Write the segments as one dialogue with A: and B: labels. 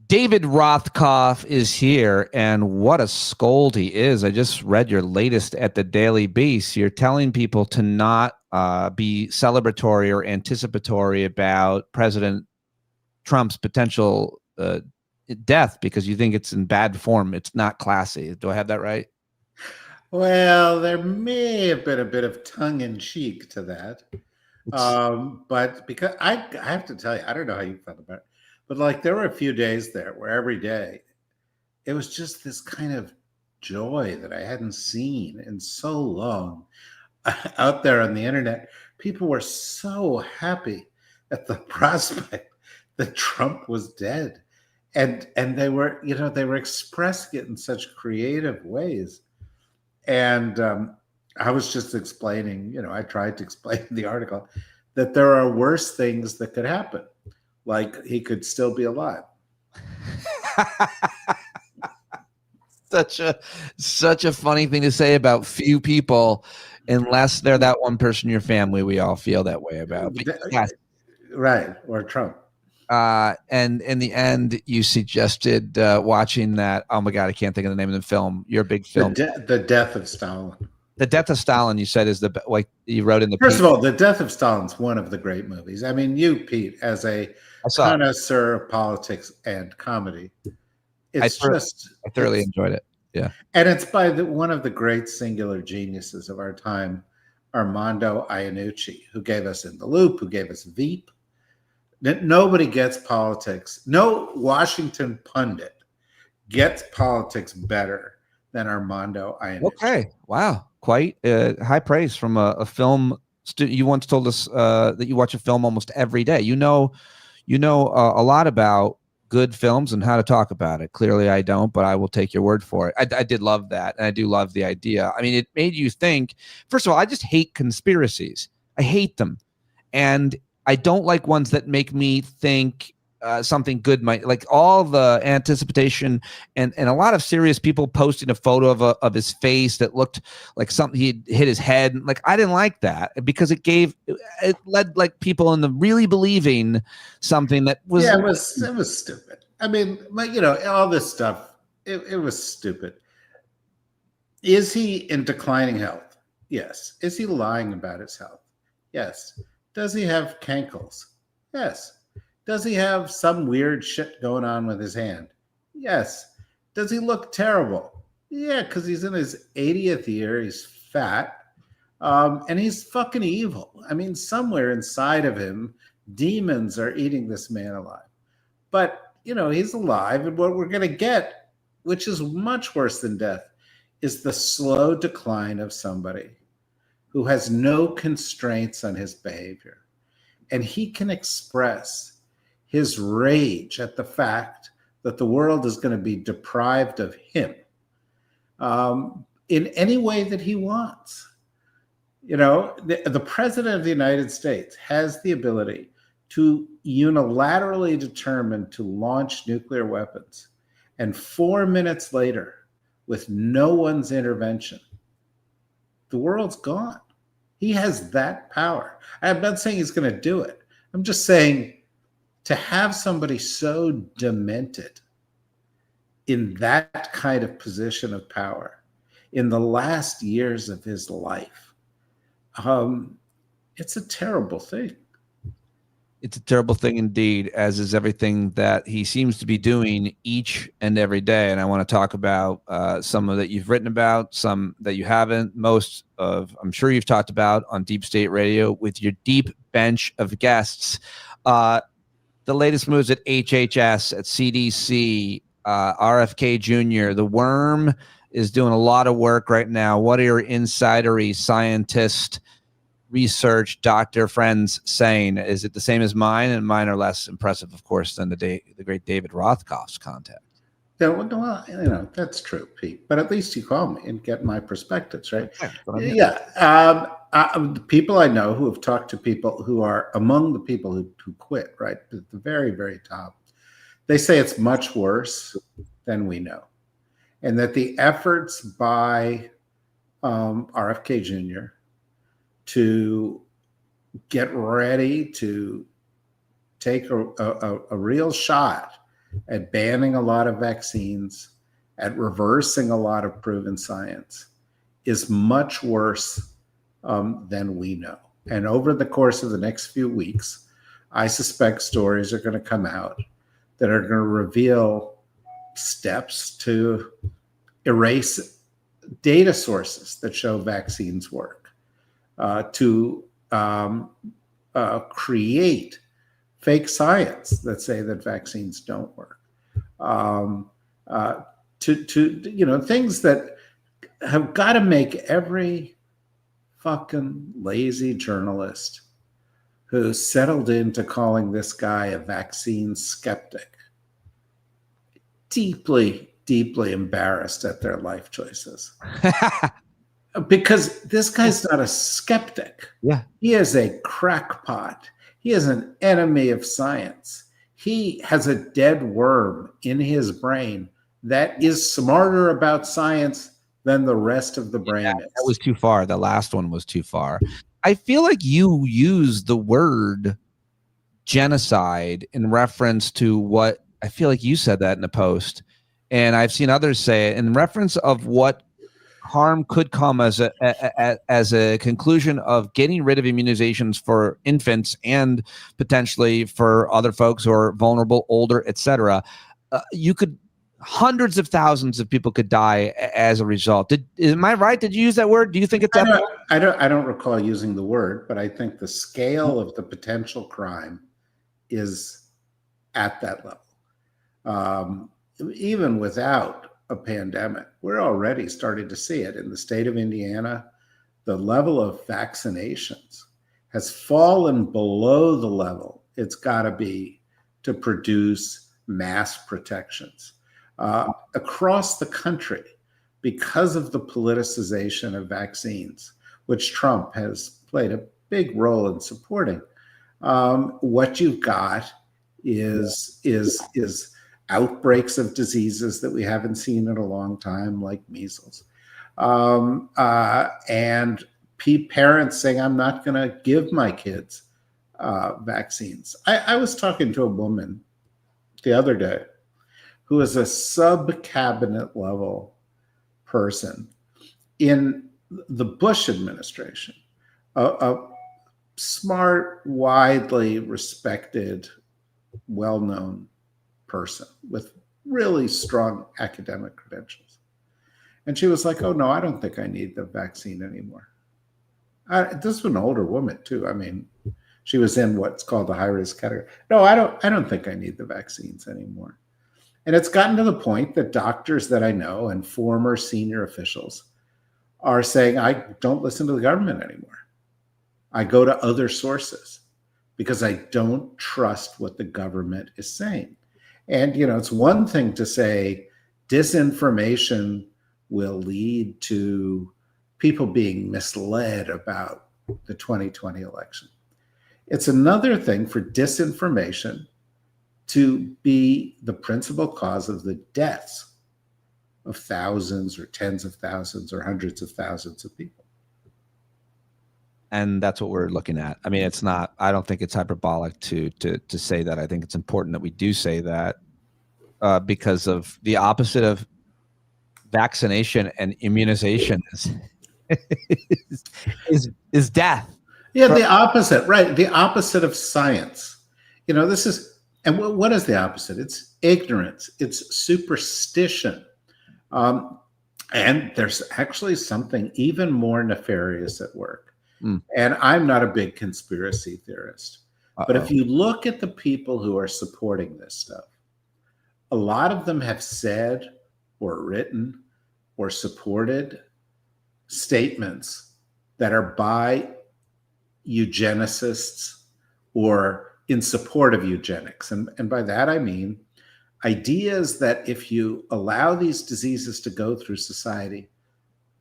A: David Rothkopf is here, and what a scold he is. I just read your latest at the Daily Beast. You're telling people to not be celebratory or anticipatory about President Trump's potential death because you think it's in bad form. It's not classy. Do I have that right?
B: Well, there may have been a bit of tongue in cheek to that. But because I have to tell you, I don't know how you felt about it, but like there were a few days there where every day it was just this kind of joy that I hadn't seen in so long out there on the internet. People were so happy at the prospect that Trump was dead. And they were, they were expressing it in such creative ways. And I was just explaining, I tried to explain in the article that there are worse things that could happen, like he could still be alive.
A: Such a funny thing to say about few people, unless they're that one person in your family. We all feel that way about.
B: Yes. Right, or Trump.
A: And in the end, you suggested watching that. Oh my God, I can't think of the name of the film. Your big film,
B: The Death of Stalin.
A: The Death of Stalin. You said is the like you wrote in the.
B: First of all, The Death of Stalin's one of the great movies. I mean, you, Pete, as a connoisseur of politics and comedy, I
A: thoroughly enjoyed it. Yeah,
B: and it's by one of the great singular geniuses of our time, Armando Iannucci, who gave us In the Loop, who gave us Veep. Nobody gets politics. No Washington pundit gets politics better than Armando Iannucci.
A: Okay, wow, quite high praise from a film. You once told us that you watch a film almost every day. You know a lot about good films and how to talk about it. Clearly, I don't, but I will take your word for it. I did love that, and I do love the idea. I mean, it made you think. First of all, I just hate conspiracies. I hate them, and I don't like ones that make me think something good might, like all the anticipation and a lot of serious people posting a photo of his face that looked like something he'd hit his head. Like, I didn't like that because it led like people into really believing something that was.
B: Yeah, it was stupid. I mean, like, all this stuff, it was stupid. Is he in declining health? Yes. Is he lying about his health? Yes. Does he have cankles? Yes. Does he have some weird shit going on with his hand? Yes. Does he look terrible? Yeah, because he's in his 80th year. He's fat. And he's fucking evil. I mean, somewhere inside of him, demons are eating this man alive. But, he's alive. And what we're going to get, which is much worse than death, is the slow decline of somebody who has no constraints on his behavior. And he can express his rage at the fact that the world is going to be deprived of him in any way that he wants. The president of the United States has the ability to unilaterally determine to launch nuclear weapons. And 4 minutes later, with no one's intervention, the world's gone. He has that power. I'm not saying he's going to do it. I'm just saying to have somebody so demented in that kind of position of power in the last years of his life, it's a terrible thing.
A: It's a terrible thing indeed, as is everything that he seems to be doing each and every day. And I want to talk about some of that you've written about, some that you haven't. Most of, I'm sure you've talked about on Deep State Radio with your deep bench of guests. The latest moves at HHS, at CDC, RFK Jr., the worm is doing a lot of work right now. What are your insidery scientist research doctor friends saying? Is it the same as mine? And mine are less impressive, of course, than the great David Rothkopf's contact.
B: Yeah, well, that's true, Pete. But at least you call me and get my perspectives, right? Yeah. The people I know who have talked to people who are among the people who quit, right, at the very, very top, they say it's much worse than we know. And that the efforts by RFK Jr. to get ready to take a real shot at banning a lot of vaccines, at reversing a lot of proven science, is much worse than we know. And over the course of the next few weeks, I suspect stories are going to come out that are going to reveal steps to erase data sources that show vaccines work, to create fake science that say that vaccines don't work, to things that have got to make every fucking lazy journalist who settled into calling this guy a vaccine skeptic deeply, deeply embarrassed at their life choices. Because this guy's not a skeptic.
A: Yeah.
B: He is a crackpot. He is an enemy of science. He has a dead worm in his brain that is smarter about science than the rest of the brain is.
A: That was too far. The last one was too far. I feel like you use the word genocide in reference to what I feel like you said that in a post, and I've seen others say it in reference of what harm could come as a conclusion of getting rid of immunizations for infants and potentially for other folks who are vulnerable, older, etc. You could hundreds of thousands of people could die as a result. Am I right? Did you use that word? Do you think it's
B: I don't recall using the word, but I think the scale of the potential crime is at that level. Even without a pandemic, we're already starting to see it in the state of Indiana. The level of vaccinations has fallen below the level it's got to be to produce mass protections. Across the country, because of the politicization of vaccines, which Trump has played a big role in supporting, what you've got is outbreaks of diseases that we haven't seen in a long time, like measles, and parents saying, "I'm not going to give my kids vaccines." I was talking to a woman the other day who is a sub-cabinet level person in the Bush administration, a smart, widely respected, well-known person with really strong academic credentials. And she was like, "Oh, no, I don't think I need the vaccine anymore." This was an older woman, too. I mean, she was in what's called the high-risk category. "No, I don't think I need the vaccines anymore." And it's gotten to the point that doctors that I know and former senior officials are saying, "I don't listen to the government anymore. I go to other sources because I don't trust what the government is saying." And, it's one thing to say disinformation will lead to people being misled about the 2020 election. It's another thing for disinformation to be the principal cause of the deaths of thousands or tens of thousands or hundreds of thousands of people.
A: And that's what we're looking at. I mean, I don't think it's hyperbolic to say that. I think it's important that we do say that because of the opposite of vaccination and immunization is death.
B: Yeah, the opposite, right? The opposite of science. This is, and what is the opposite? It's ignorance. It's superstition. And there's actually something even more nefarious at work. And I'm not a big conspiracy theorist. But if you look at the people who are supporting this stuff, a lot of them have said or written or supported statements that are by eugenicists or in support of eugenics. And by that, I mean ideas that if you allow these diseases to go through society,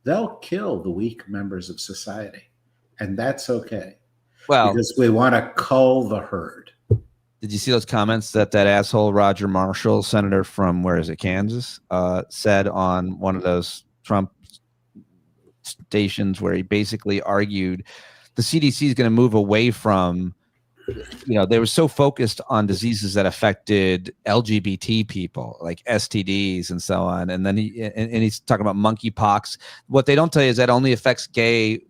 B: they'll kill the weak members of society. And that's okay. Well, because we want to cull the herd.
A: Did you see those comments that asshole Roger Marshall, senator from, where is it, Kansas, said on one of those Trump stations where he basically argued the CDC is going to move away from they were so focused on diseases that affected LGBT people, like STDs and so on. And then he's talking about monkeypox. What they don't tell you is that only affects gay,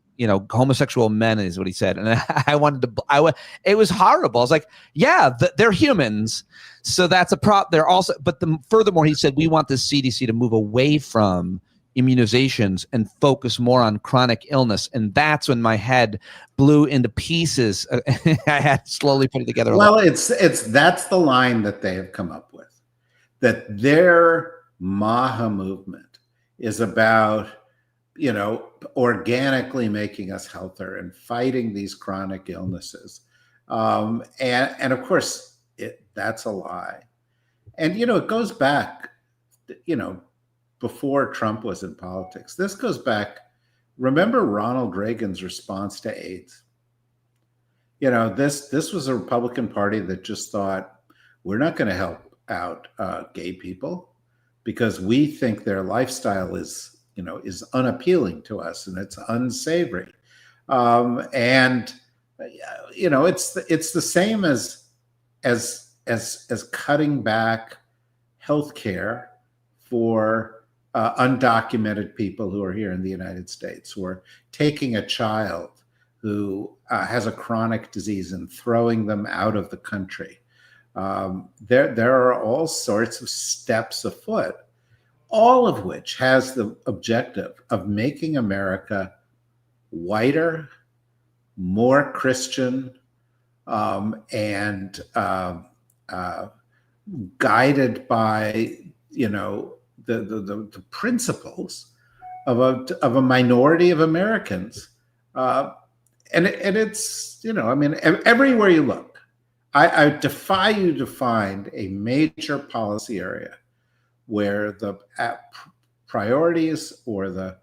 A: homosexual men, is what he said. And it was horrible. I was like, yeah, they're humans. So that's a prop. They're also, but furthermore, he said, we want the CDC to move away from immunizations and focus more on chronic illness. And that's when my head blew into pieces. I had to slowly put it together.
B: Well, that's the line that they have come up with, that their Maha movement is about, organically making us healthier and fighting these chronic illnesses. And of course, that's a lie. And, it goes back, before Trump was in politics. This goes back. Remember Ronald Reagan's response to AIDS? This was a Republican Party that just thought, we're not going to help out gay people because we think their lifestyle is unappealing to us and it's unsavory. It's the same as cutting back healthcare for undocumented people who are here in the United States, who are taking a child who has a chronic disease and throwing them out of the country. There are all sorts of steps afoot, all of which has the objective of making America whiter, more Christian, and guided by the principles of a minority of Americans, and it's everywhere you look. I defy you to find a major policy area where the priorities or the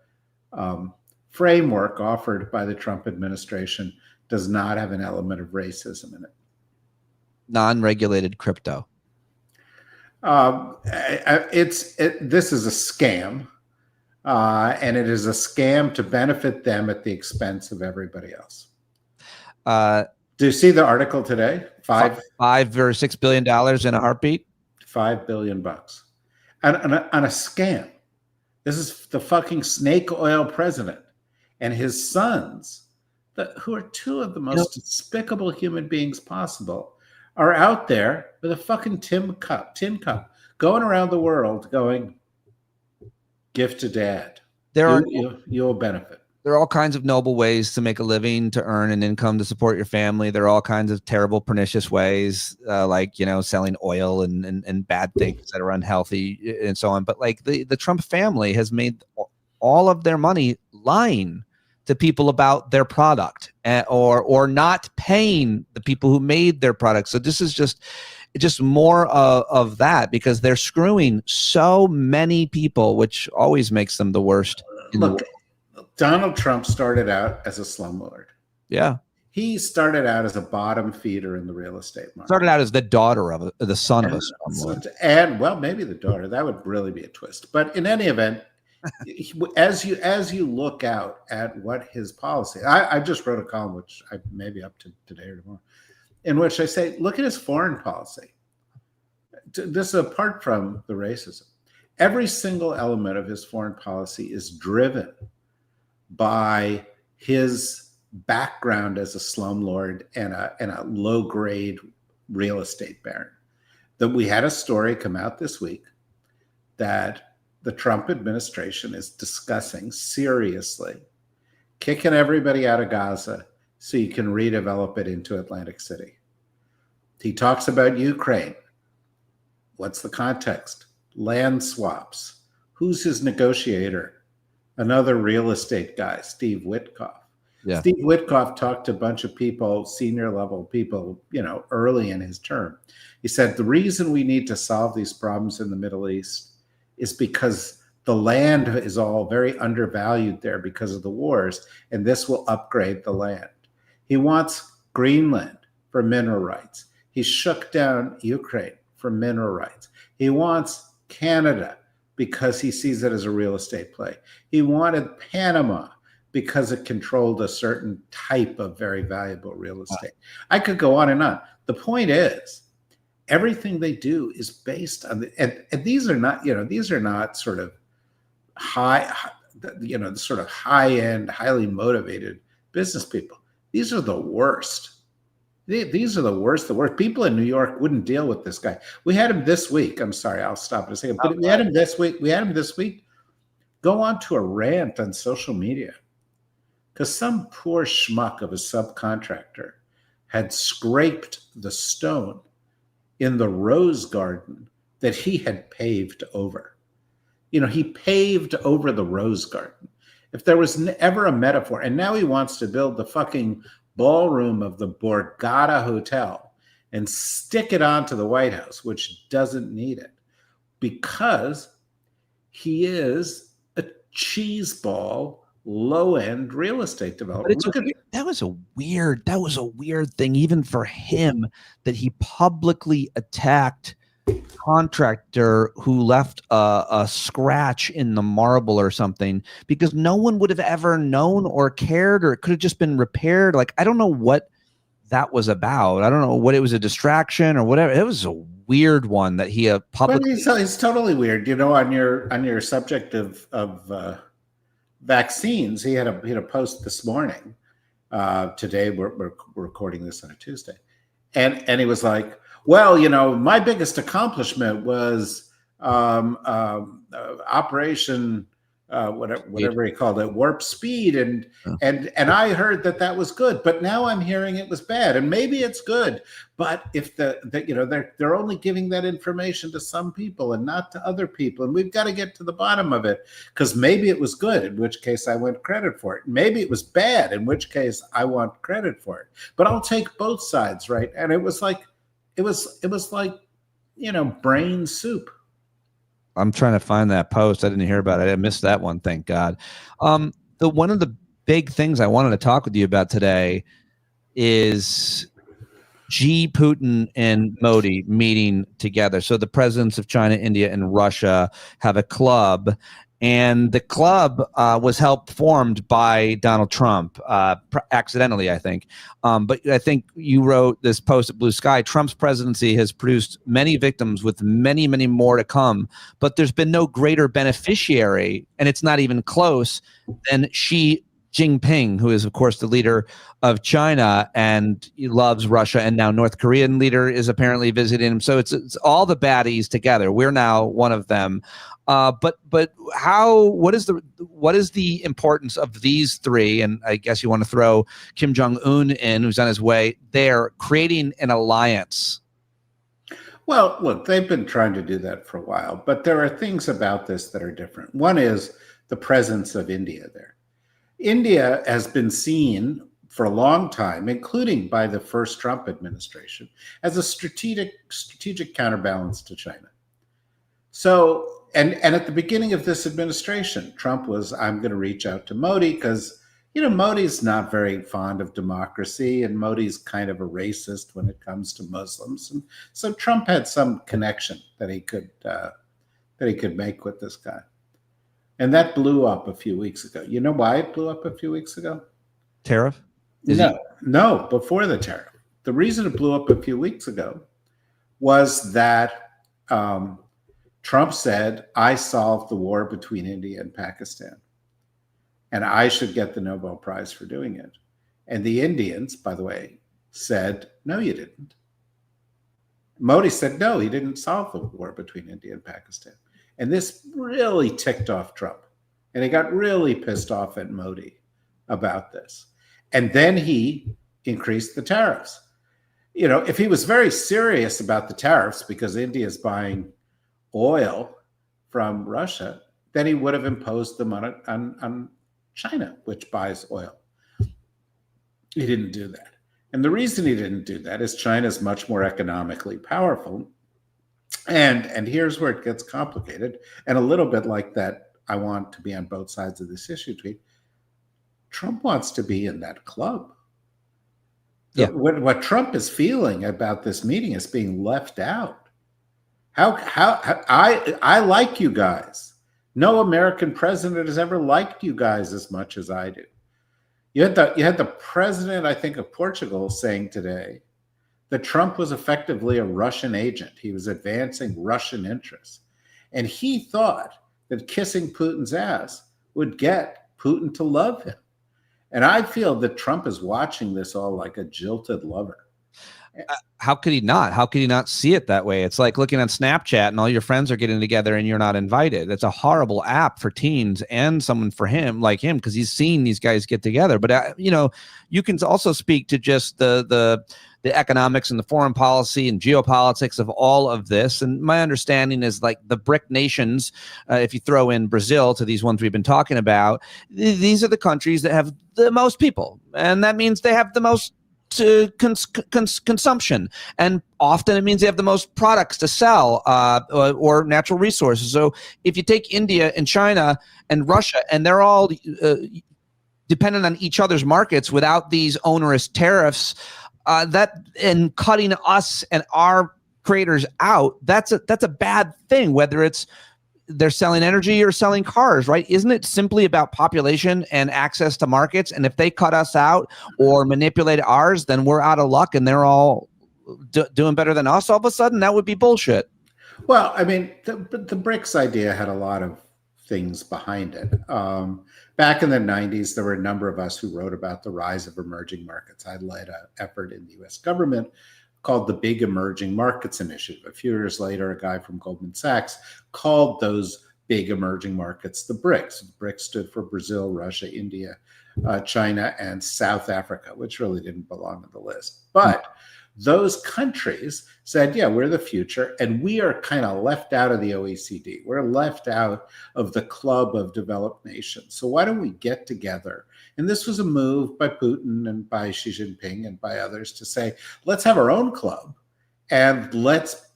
B: framework offered by the Trump administration does not have an element of racism in it.
A: Non-regulated crypto.
B: This is a scam, and it is a scam to benefit them at the expense of everybody else. Do you see the article today?
A: $5 or $6 billion in a heartbeat.
B: $5 billion on a scam. This is the fucking snake oil president and his sons, who are two of the most despicable human beings possible, are out there with a fucking tin cup, going around the world going, gift to dad. You'll benefit.
A: There are all kinds of noble ways to make a living, to earn an income, to support your family. There are all kinds of terrible, pernicious ways, like, selling oil and bad things that are unhealthy and so on. But like the Trump family has made all of their money lying to people about their product, or not paying the people who made their product. So this is just more of that, because they're screwing so many people, which always makes them the worst.
B: Look, Donald Trump started out as a slumlord.
A: Yeah.
B: He started out as a bottom feeder in the real estate market.
A: Started out as the son of a slumlord.
B: And well, maybe the daughter. That would really be a twist. But in any event, as you look out at what his policy, I just wrote a column, which I may be up to today or tomorrow, in which I say, look at his foreign policy. This is apart from the racism. Every single element of his foreign policy is driven by his background as a slumlord and a low-grade real estate baron. That we had a story come out this week that the Trump administration is discussing seriously kicking everybody out of Gaza so you can redevelop it into Atlantic City. He talks about Ukraine. What's the context? Land swaps. Who's his negotiator? Another real estate guy, Steve Witkoff.
A: Yeah.
B: Steve Witkoff talked to a bunch of people, senior level people, early in his term. He said, the reason we need to solve these problems in the Middle East is because the land is all very undervalued there because of the wars, and this will upgrade the land. He wants Greenland for mineral rights. He shook down Ukraine for mineral rights. He wants Canada because he sees it as a real estate play. He wanted Panama because it controlled a certain type of very valuable real estate. I could go on and on. The point is, everything they do is based on and these are not, these are not sort of sort of high-end, highly motivated business people. These are the worst. These are the worst. The worst. People in New York wouldn't deal with this guy. We had him this week. I'm sorry, I'll stop in a second. But we had him this week. Go on to a rant on social media because some poor schmuck of a subcontractor had scraped the stone in the rose garden that he had paved over. He paved over the rose garden. If there was ever a metaphor, and now he wants to build the fucking ballroom of the Borgata Hotel and stick it onto the White House, which doesn't need it, because he is a cheeseball, low-end real estate developer.
A: That was a weird thing, even for him, that he publicly attacked contractor who left a scratch in the marble or something, because no one would have ever known or cared, or it could have just been repaired. Like, I don't know what that was about. I don't know what it was, a distraction or whatever. It was a weird one that he publicly.
B: It's totally weird. On your subject of vaccines, he had a post this morning. Today we're recording this on a Tuesday, and he was like, well, my biggest accomplishment was Operation whatever he called it, Warp Speed, and I heard that was good, but now I'm hearing it was bad, and maybe it's good, but if they're only giving that information to some people and not to other people, and we've got to get to the bottom of it, because maybe it was good, in which case I want credit for it. Maybe it was bad, in which case I want credit for it. But I'll take both sides, right? And it was like brain soup.
A: I'm trying to find that post. I didn't hear about it. I missed that one. Thank God. One of the big things I wanted to talk with you about today is Putin and Modi meeting together. So the presidents of China, India, and Russia have a club, and the club was helped formed by Donald Trump, accidentally, I think. But I think you wrote this post at Blue Sky: Trump's presidency has produced many victims with many, many more to come, but there's been no greater beneficiary, and it's not even close, than Xi Jinping, who is, of course, the leader of China, and he loves Russia, and now North Korean leader is apparently visiting him. So it's all the baddies together. We're now one of them. But what is the importance of these three? And I guess you want to throw Kim Jong-un in, who's on his way there, creating an alliance.
B: Well, look, they've been trying to do that for a while, but there are things about this that are different. One is the presence of India there. India has been seen for a long time, including by the first Trump administration, as a strategic counterbalance to China. So, and at the beginning of this administration, Trump was, I'm going to reach out to Modi because, Modi's not very fond of democracy, and Modi's kind of a racist when it comes to Muslims. And so Trump had some connection that he could make with this guy. And that blew up a few weeks ago. You know why it blew up a few weeks ago?
A: Tariff?
B: No, before the tariff. The reason it blew up a few weeks ago was that Trump said, I solved the war between India and Pakistan, and I should get the Nobel Prize for doing it. And the Indians, by the way, said, no, you didn't. Modi said, no, he didn't solve the war between India and Pakistan. And this really ticked off Trump. And he got really pissed off at Modi about this. And then he increased the tariffs. If he was very serious about the tariffs because India is buying oil from Russia, then he would have imposed them on China, which buys oil. He didn't do that. And the reason he didn't do that is China is much more economically powerful. And here's where it gets complicated. And a little bit like that, I want to be on both sides of this issue tweet. Trump wants to be in that club. Yeah. What Trump is feeling about this meeting is being left out. How I like you guys. No American president has ever liked you guys as much as I do. You had the president, I think, of Portugal saying today that Trump was effectively a Russian agent. He was advancing Russian interests. And he thought that kissing Putin's ass would get Putin to love him. And I feel that Trump is watching this all like a jilted lover.
A: How could he not? How could he not see it that way? It's like looking at Snapchat and all your friends are getting together and you're not invited. It's a horrible app for teens and someone for him, like him, because he's seen these guys get together. But you can also speak to just the economics and the foreign policy and geopolitics of all of this. And my understanding is like the BRIC nations, if you throw in Brazil to these ones we've been talking about, these are the countries that have the most people, and that means they have the most consumption, and often it means they have the most products to sell, or natural resources. So if you take India and China and Russia, and they're all dependent on each other's markets without these onerous tariffs, that and cutting us and our creators out, that's a bad thing, whether it's they're selling energy or selling cars, right? Isn't it simply about population and access to markets? And if they cut us out or manipulate ours, then we're out of luck and they're all doing better than us all of a sudden? That would be bullshit.
B: Well, I mean, the BRICS idea had a lot of things behind it. Back in the 90s, there were a number of us who wrote about the rise of emerging markets. I led an effort in the US government called the Big Emerging Markets Initiative. A few years later, a guy from Goldman Sachs called those big emerging markets the BRICS. The BRICS stood for Brazil, Russia, India, China, and South Africa, which really didn't belong on the list. But those countries said, yeah, we're the future, and we are kind of left out of the OECD. We're left out of the club of developed nations. So why don't we get together? And this was a move by Putin and by Xi Jinping and by others to say, let's have our own club, and let's,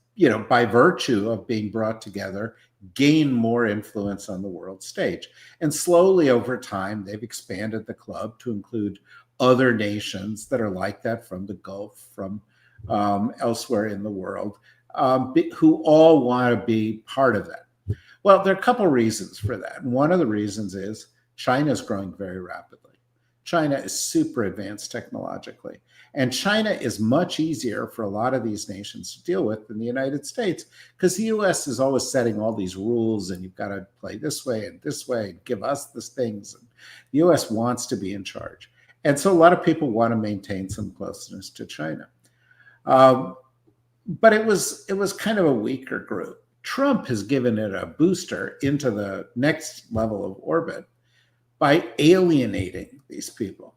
B: by virtue of being brought together, gain more influence on the world stage. And slowly over time, they've expanded the club to include other nations that are like that from the Gulf, from elsewhere in the world, who all want to be part of that. Well, there are a couple reasons for that. And one of the reasons is China is growing very rapidly. China is super advanced technologically. And China is much easier for a lot of these nations to deal with than the United States, because the US is always setting all these rules, and you've got to play this way, and give us these things. And the US wants to be in charge. And so a lot of people want to maintain some closeness to China. But it was kind of a weaker group. Trump has given it a booster into the next level of orbit by alienating these people.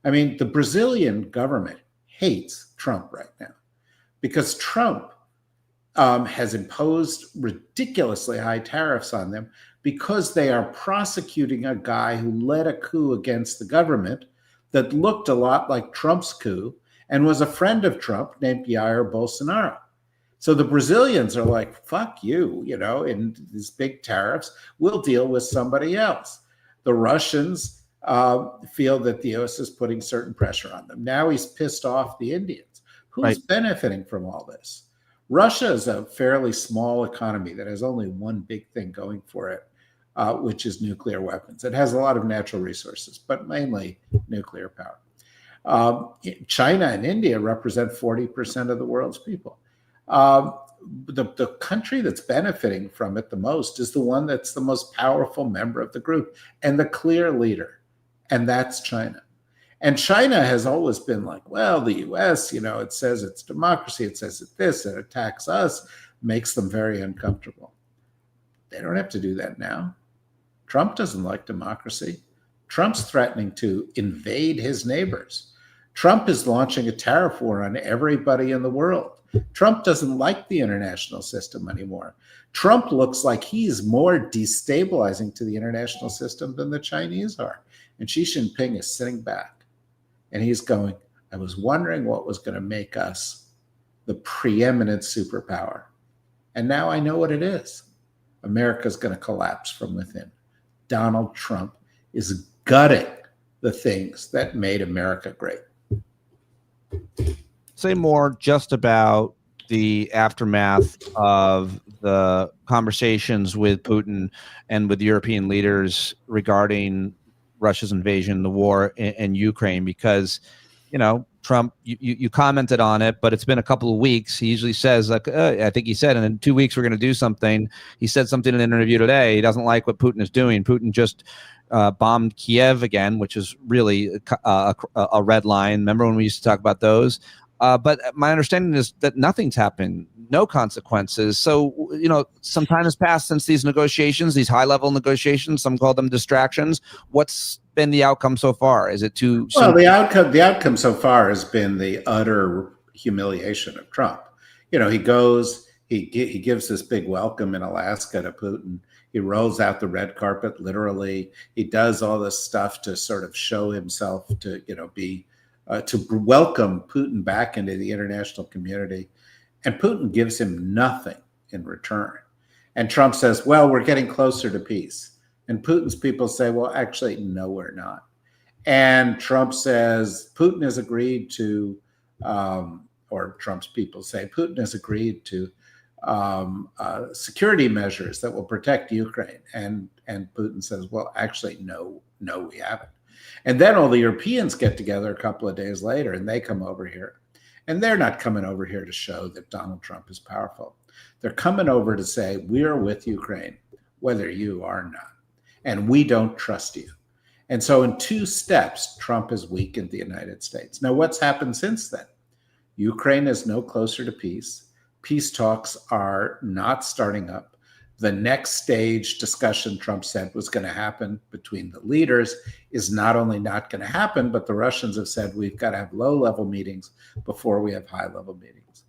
B: I mean, the Brazilian government hates Trump right now because Trump has imposed ridiculously high tariffs on them because they are prosecuting a guy who led a coup against the government that looked a lot like Trump's coup and was a friend of Trump named Jair Bolsonaro. So the Brazilians are like, fuck you, in these big tariffs, we'll deal with somebody else. The Russians feel that the US is putting certain pressure on them. Now he's pissed off the Indians. Who's benefiting from all this? Russia is a fairly small economy that has only one big thing going for it, which is nuclear weapons. It has a lot of natural resources, but mainly nuclear power. China and India represent 40% of the world's people. The country that's benefiting from it the most is the one that's the most powerful member of the group and the clear leader, and that's China. And China has always been like, well, the US, it says it's democracy, it says it's this, it attacks us, makes them very uncomfortable. They don't have to do that now. Trump doesn't like democracy. Trump's threatening to invade his neighbors. Trump is launching a tariff war on everybody in the world. Trump doesn't like the international system anymore. Trump looks like he's more destabilizing to the international system than the Chinese are. And Xi Jinping is sitting back and he's going, I was wondering what was going to make us the preeminent superpower. And now I know what it is. America's going to collapse from within. Donald Trump is gutting the things that made America great.
A: Say more just about the aftermath of the conversations with Putin and with European leaders regarding Russia's invasion, the war in Ukraine, because, Trump, you commented on it, but it's been a couple of weeks. He usually says, like, I think he said, and in 2 weeks, we're going to do something. He said something in an interview today. He doesn't like what Putin is doing. Putin just bombed Kiev again, which is really a red line. Remember when we used to talk about those? But my understanding is that nothing's happened, no consequences. So, some time has passed since these negotiations, these high-level negotiations. Some call them distractions. What's been the outcome so far? Is it too soon?
B: Well, the outcome so far has been the utter humiliation of Trump. He goes, he gives this big welcome in Alaska to Putin. He rolls out the red carpet, literally. He does all this stuff to sort of show himself to, to welcome Putin back into the international community. And Putin gives him nothing in return. And Trump says, well, we're getting closer to peace. And Putin's people say, well, actually, no, we're not. And Trump says, Putin has agreed to, or Trump's people say, Putin has agreed to security measures that will protect Ukraine. And Putin says, well, actually, no, we haven't. And then all the Europeans get together a couple of days later and they come over here. And they're not coming over here to show that Donald Trump is powerful. They're coming over to say, we are with Ukraine, whether you are not. And we don't trust you. And so in 2 steps, Trump has weakened the United States. Now, what's happened since then? Ukraine is no closer to peace. Peace talks are not starting up. The next stage discussion Trump said was going to happen between the leaders is not only not going to happen, but the Russians have said we've got to have low-level meetings before we have high-level meetings.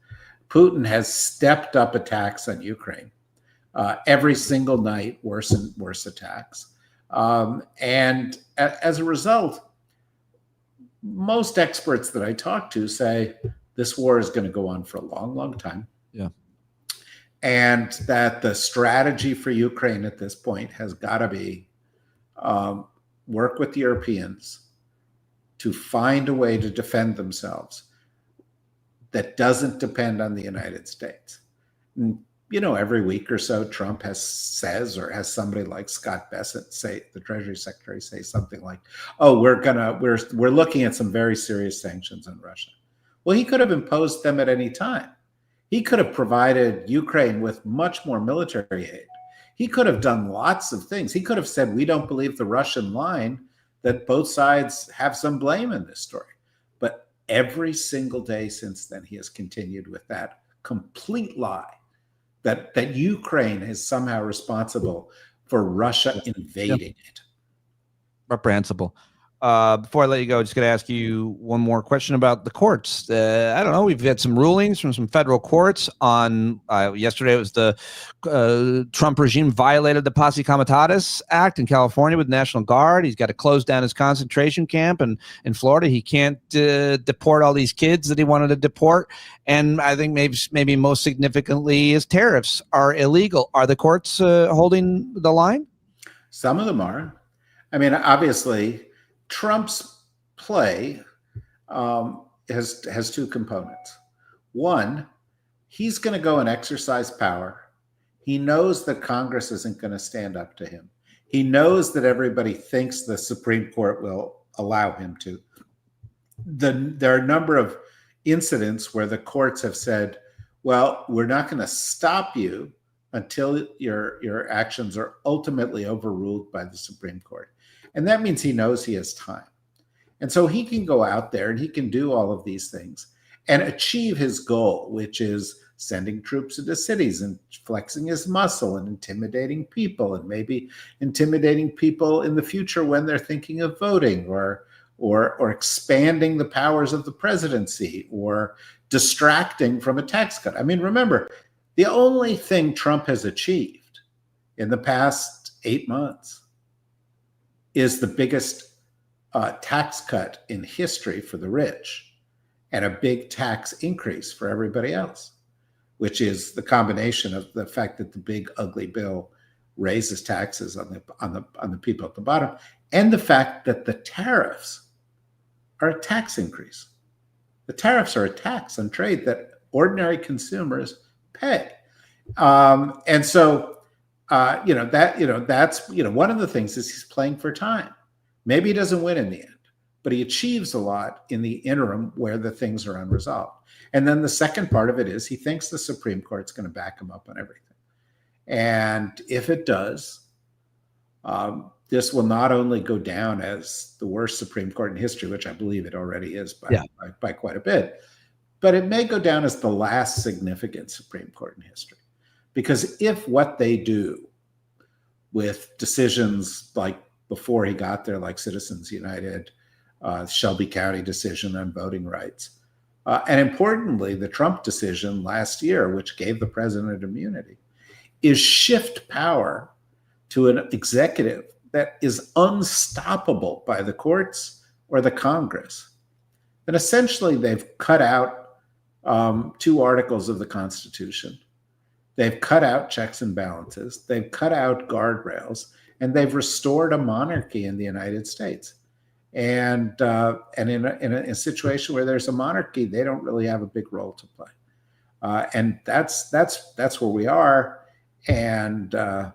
B: Putin has stepped up attacks on Ukraine. Every single night, worse and worse attacks. And as a result, most experts that I talk to say this war is going to go on for a long, long time.
A: Yeah.
B: And that the strategy for Ukraine at this point has got to be work with the Europeans to find a way to defend themselves that doesn't depend on the United States. And, every week or so, Trump has somebody like Scott Bessent say, the Treasury Secretary, say something like, "Oh, we're looking at some very serious sanctions on Russia." Well, he could have imposed them at any time. He could have provided Ukraine with much more military aid. He could have done lots of things. He could have said, "We don't believe the Russian line," that both sides have some blame in this story. But every single day since then, he has continued with that complete lie that Ukraine is somehow responsible for Russia invading it.
A: Reprehensible. Before I let you go, just going to ask you one more question about the courts. I don't know. We've had some rulings from some federal courts on yesterday. It was the Trump regime violated the Posse Comitatus Act in California with National Guard. He's got to close down his concentration camp in Florida. He can't deport all these kids that he wanted to deport. And I think maybe most significantly, his tariffs are illegal. Are the courts holding the line?
B: Some of them are. I mean, obviously, Trump's play has 2 components. One, he's going to go and exercise power. He knows that Congress isn't going to stand up to him. He knows that everybody thinks the Supreme Court will allow him to. There are a number of incidents where the courts have said, well, we're not going to stop you until your actions are ultimately overruled by the Supreme Court. And that means he knows he has time. And so he can go out there and he can do all of these things and achieve his goal, which is sending troops into cities and flexing his muscle and intimidating people, and maybe intimidating people in the future when they're thinking of voting, or expanding the powers of the presidency, or distracting from a tax cut. I mean, remember, the only thing Trump has achieved in the past 8 months is the biggest tax cut in history for the rich and a big tax increase for everybody else, which is the combination of the fact that the big ugly bill raises taxes on the people at the bottom, and the fact that the tariffs are a tax increase. The tariffs are a tax on trade that ordinary consumers pay. And so, that's one of the things is he's playing for time. Maybe he doesn't win in the end, but he achieves a lot in the interim where the things are unresolved. And then the second part of it is he thinks the Supreme Court's going to back him up on everything. And if it does, this will not only go down as the worst Supreme Court in history, which I believe it already is by quite a bit, but it may go down as the last significant Supreme Court in history. Because if what they do with decisions like before he got there, like Citizens United, Shelby County decision on voting rights, and importantly, the Trump decision last year, which gave the president immunity, is shift power to an executive that is unstoppable by the courts or the Congress, then essentially they've cut out 2 articles of the Constitution. They've cut out checks and balances. They've cut out guardrails, and they've restored a monarchy in the United States. And in a situation where there's a monarchy, they don't really have a big role to play. And that's where we are. And I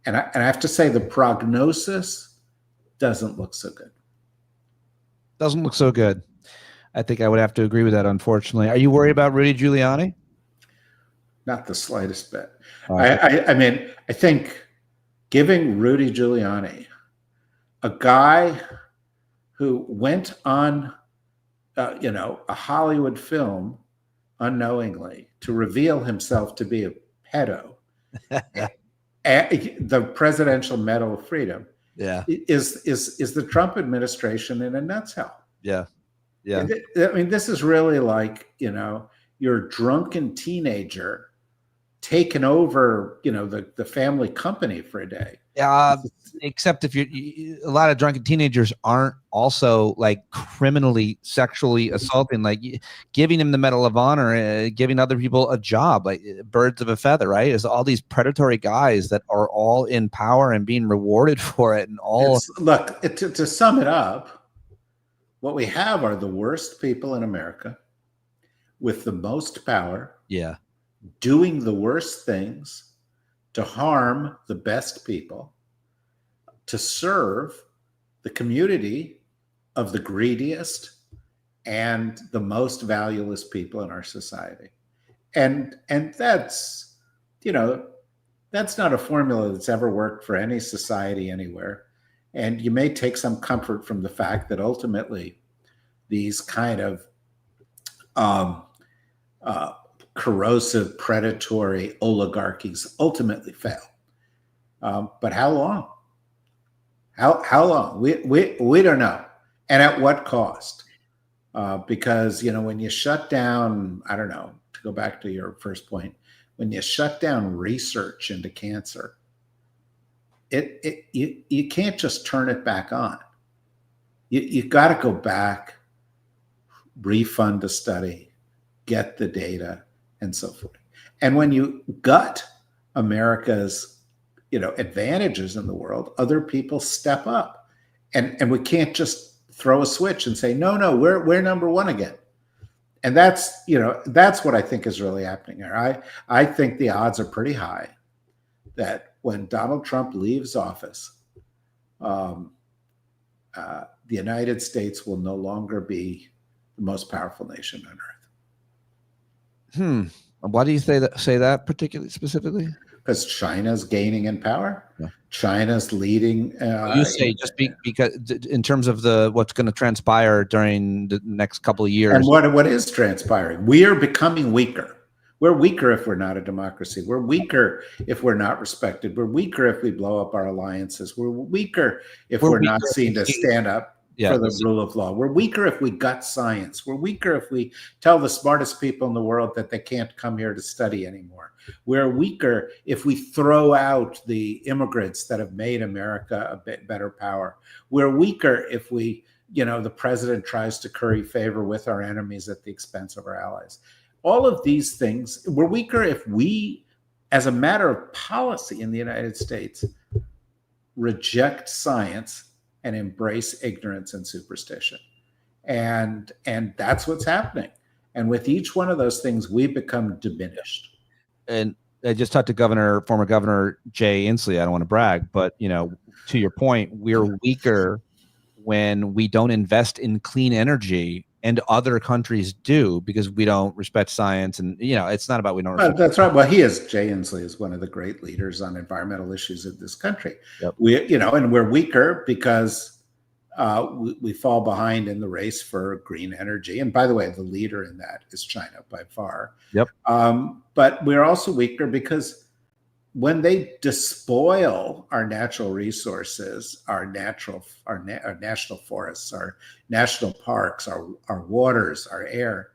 B: have to say the prognosis doesn't look so good.
A: Doesn't look so good. I think I would have to agree with that, unfortunately. Are you worried about Rudy Giuliani?
B: Not the slightest bit. I mean, I think giving Rudy Giuliani, a guy who went on, a Hollywood film unknowingly to reveal himself to be a pedo, the Presidential Medal of Freedom, is the Trump administration in a nutshell.
A: Yeah.
B: I mean, this is really like, your drunken teenager taken over, the family company for a day.
A: Except if a lot of drunken teenagers aren't also like criminally sexually assaulting, like giving him the Medal of Honor, giving other people a job, like birds of a feather, right? Is all these predatory guys that are all in power and being rewarded for it. And
B: look, to sum it up, what we have are the worst people in America with the most power.
A: Yeah.
B: Doing the worst things to harm the best people, to serve the community of the greediest and the most valueless people in our society. And that's, that's not a formula that's ever worked for any society anywhere. And you may take some comfort from the fact that ultimately these kind of corrosive, predatory oligarchies ultimately fail. But how long? How long? We don't know. And at what cost? Because, when you shut down, I don't know, to go back to your first point, when you shut down research into cancer, you can't just turn it back on. You got to go back, refund the study, get the data, and so forth. And when you gut America's, advantages in the world, other people step up, and we can't just throw a switch and say, no, we're number one again. And that's what I think is really happening here. I think the odds are pretty high that when Donald Trump leaves office, the United States will no longer be the most powerful nation on earth.
A: Why do you say that particularly specifically?
B: Because China's gaining in power. Yeah. China's leading.
A: You say just because in terms of what's going to transpire during the next couple of years.
B: And what is transpiring? We are becoming weaker. We're weaker if we're not a democracy. We're weaker if we're not respected. We're weaker if we blow up our alliances. We're weaker if we're not seen to stand up for the rule of law. We're weaker if we gut science. We're weaker if we tell the smartest people in the world that they can't come here to study anymore. We're weaker if we throw out the immigrants that have made America a bit better power. We're weaker if the president tries to curry favor with our enemies at the expense of our allies. All of these things, we're weaker if we, as a matter of policy in the United States, reject science and embrace ignorance and superstition. And that's what's happening. And with each one of those things, we become diminished.
A: And I just talked to former Governor Jay Inslee. I don't want to brag, but to your point, we're weaker when we don't invest in clean energy and other countries do because we don't respect science. And, it's not about we don't respect.
B: That's right. Well, Jay Inslee is one of the great leaders on environmental issues in this country.
A: Yep.
B: And we're weaker because we fall behind in the race for green energy. And by the way, the leader in that is China by far.
A: Yep.
B: But we're also weaker because when they despoil our natural resources, our national forests, our national parks, our waters, our air,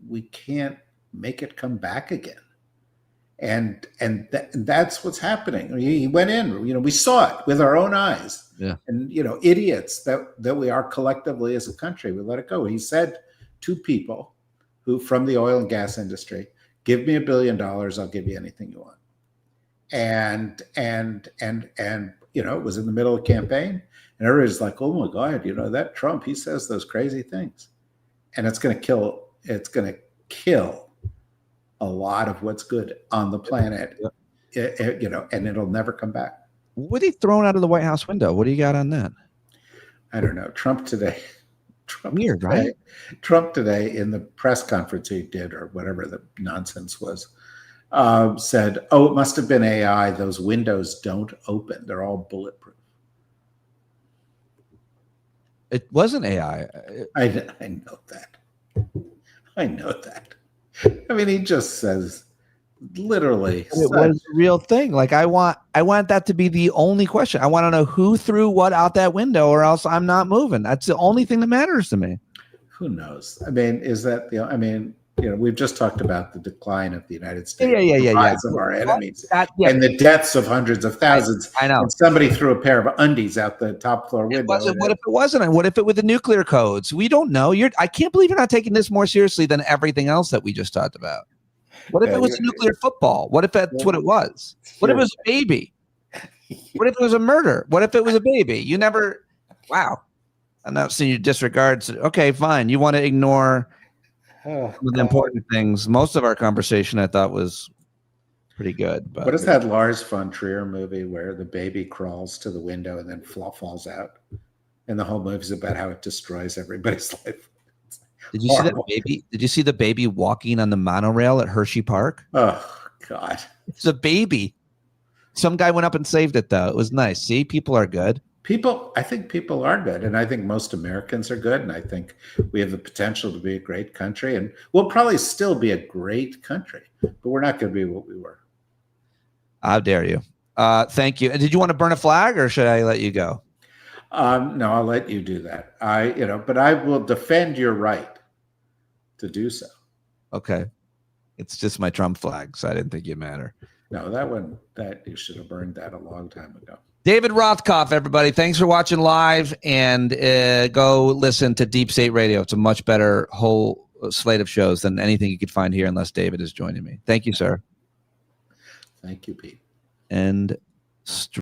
B: we can't make it come back again. And that's what's happening. He went in, we saw it with our own eyes.
A: Yeah.
B: And, idiots that we are collectively as a country, we let it go. He said to people who from the oil and gas industry, give me $1 billion, I'll give you anything you want. And it was in the middle of campaign, and everybody's like, oh my God, that Trump, he says those crazy things. And it's going to kill a lot of what's good on the planet, and it'll never come back.
A: What are they throwing out of the White House window? What do you got on that?
B: I don't know. Trump today,
A: right?
B: Trump today in the press conference he did, or whatever the nonsense was, said, oh, it must have been AI. Those windows don't open. They're all bulletproof.
A: It wasn't AI.
B: I know that. I know that. I mean, he just says literally.
A: It was a real thing. Like I want that to be the only question. I want to know who threw what out that window, or else I'm not moving. That's the only thing that matters to me.
B: Who knows? I mean, we've just talked about the decline of the United States,
A: the
B: rise of our enemies,
A: yeah.
B: and the deaths of hundreds of thousands.
A: I know.
B: And somebody threw a pair of undies out the top floor window.
A: What if it wasn't? What if it with the nuclear codes? We don't know. I can't believe you're not taking this more seriously than everything else that we just talked about. What if it was nuclear football? What if that's what it was? What if it was a baby? What if it was a murder? What if it was a baby? You never. Wow. I'm not seeing you disregard. Okay, fine. You want to ignore the important things. Most of our conversation, I thought, was pretty good. But
B: what is that Lars von Trier movie where the baby crawls to the window and then falls out? And the whole movie is about how it destroys everybody's life.
A: Did you see that baby? Did you see the baby walking on the monorail at Hershey Park?
B: Oh, God.
A: It's a baby. Some guy went up and saved it, though. It was nice. See, people are good.
B: I think people are good. And I think most Americans are good. And I think we have the potential to be a great country. And we'll probably still be a great country. But we're not going to be what we were.
A: How dare you? Thank you. And did you want to burn a flag, or should I let you go?
B: No, I'll let you do that. But I will defend your right to do so.
A: Okay. It's just my Trump flag, so I didn't think you'd matter.
B: No, that you should have burned that a long time ago.
A: David Rothkopf, everybody. Thanks for watching live, and go listen to Deep State Radio. It's a much better whole slate of shows than anything you could find here unless David is joining me. Thank you, sir.
B: Thank you, Pete.
A: And